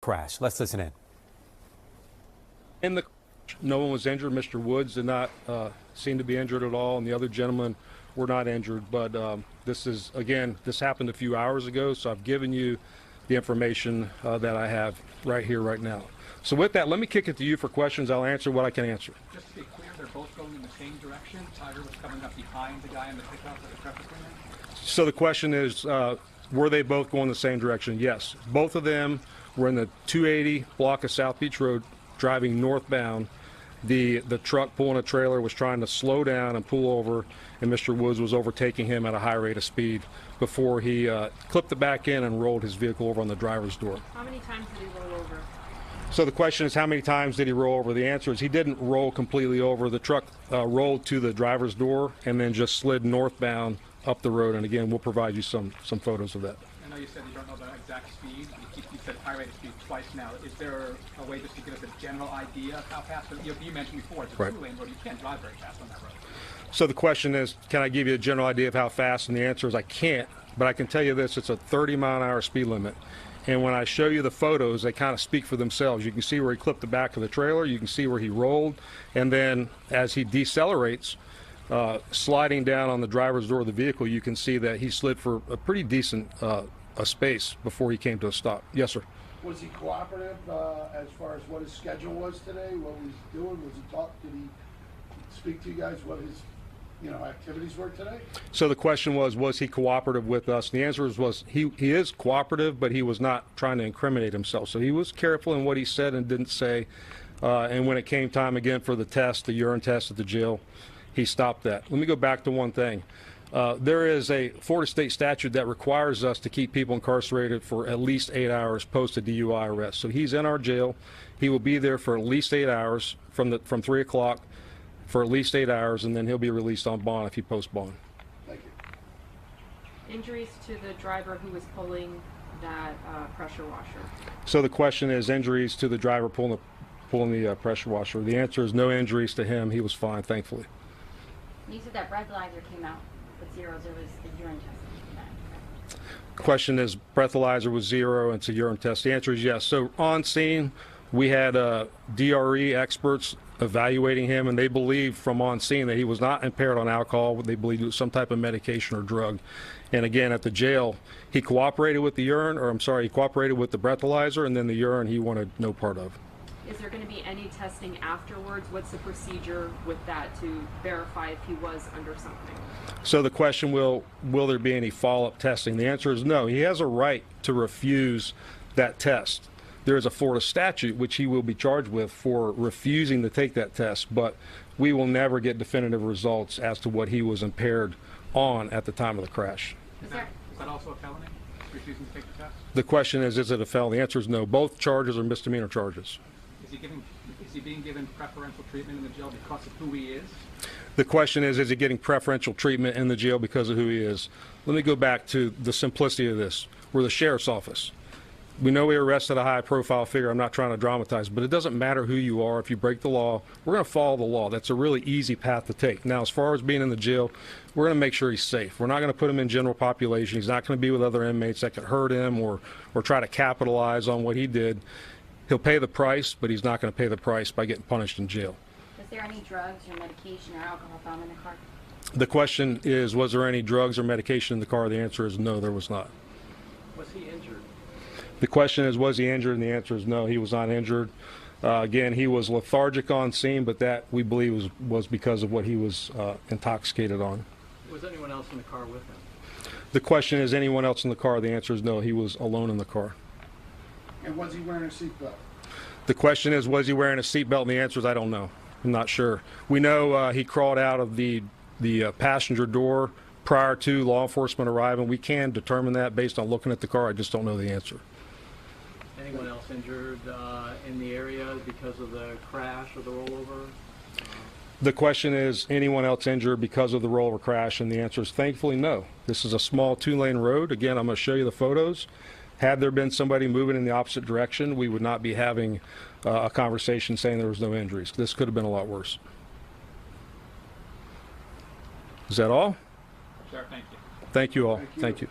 crash. Let's listen in. In the no one was injured. Mr. Woods did not seem to be injured at all, and the other gentlemen were not injured. But this is, again, this happened a few hours ago, so I've given you the information that I have right here, right now. So with that, let me kick it to you for questions. I'll answer what I can answer. Just to be clear, they're both going in the same direction. Tiger was coming up behind the guy in the pickup at the traffic signal. So the question is, were they both going the same direction? Yes. Both of them were in the 280 block of South Beach Road driving northbound. The truck pulling a trailer was trying to slow down and pull over, and Mr. Woods was overtaking him at a high rate of speed before he clipped it back in and rolled his vehicle over on the driver's door. How many times did he roll over? So the question is, how many times did he roll over? The answer is he didn't roll completely over. The truck rolled to the driver's door and then just slid northbound up the road. And again, we'll provide you some photos of that. I know you said you don't know the exact speed. You said high rate of speed twice now. Is there a way just to give us a general idea of how fast? You mentioned before, it's a two-lane road. You can't drive very fast on that road. So the question is, can I give you a general idea of how fast? And the answer is I can't, but I can tell you this, it's a 30-mile-an-hour speed limit. And when I show you the photos, they kind of speak for themselves. You can see where he clipped the back of the trailer, you can see where he rolled, and then as he decelerates, sliding down on the driver's door of the vehicle, you can see that he slid for a pretty decent a space before he came to a stop. Yes, sir. Was he cooperative as far as what his schedule was today, what he was doing? Was he did he speak to you guys what his activities were today? So the question was he cooperative with us? And the answer was he is cooperative, but he was not trying to incriminate himself. So he was careful in what he said and didn't say. And when it came time again for the test, the urine test at the jail, he stopped that. Let me go back to one thing. There is a Florida state statute that requires us to keep people incarcerated for at least 8 hours post a DUI arrest. So he's in our jail. He will be there for at least 8 hours from 3 o'clock for at least 8 hours, and then he'll be released on bond if he posts bond. Thank you. Injuries to the driver who was pulling that pressure washer. So the question is injuries to the driver pulling the pressure washer. The answer is no injuries to him. He was fine, thankfully. You said that breathalyzer came out with zeros. There was the urine test. The question is breathalyzer was 0 and it's a urine test. The answer is yes. So on scene, we had DRE experts evaluating him, and they believed from on scene that he was not impaired on alcohol. They believed it was some type of medication or drug. And again, at the jail, he cooperated with the urine, or I'm sorry, he cooperated with the breathalyzer, and then the urine he wanted no part of. Is there going to be any testing afterwards? What's the procedure with that to verify if he was under something? So the question, will there be any follow-up testing? The answer is no. He has a right to refuse that test. There is a Florida statute which he will be charged with for refusing to take that test, but we will never get definitive results as to what he was impaired on at the time of the crash. Is that also a felony, refusing to take the test? The question is it a felony? The answer is no. Both charges are misdemeanor charges. Is he being given preferential treatment in the jail because of who he is? The question is he getting preferential treatment in the jail because of who he is? Let me go back to the simplicity of this. We're the sheriff's office. We know we arrested a high-profile figure. I'm not trying to dramatize, but it doesn't matter who you are. If you break the law, we're going to follow the law. That's a really easy path to take. Now, as far as being in the jail, we're going to make sure he's safe. We're not going to put him in general population. He's not going to be with other inmates that could hurt him or try to capitalize on what he did. He'll pay the price, but he's not going to pay the price by getting punished in jail. Was there any drugs or medication or alcohol found in the car? The question is, was there any drugs or medication in the car? The answer is no, there was not. Was he injured? The question is, was he injured? And the answer is no, he was not injured. Again, he was lethargic on scene, but that we believe was because of what he was intoxicated on. Was anyone else in the car with him? The question is, anyone else in the car? The answer is no, he was alone in the car. And was he wearing a seatbelt? The question is, was he wearing a seatbelt? And the answer is, I don't know. I'm not sure. We know he crawled out of the passenger door prior to law enforcement arriving. We can determine that based on looking at the car. I just don't know the answer. Anyone else injured in the area because of the crash or the rollover? The question is, anyone else injured because of the rollover crash? And the answer is thankfully no. This is a small 2-lane road. Again, I'm going to show you the photos. Had there been somebody moving in the opposite direction, we would not be having a conversation saying there was no injuries. This could have been a lot worse. Is that all? Sure, thank you. Thank you all. Thank you.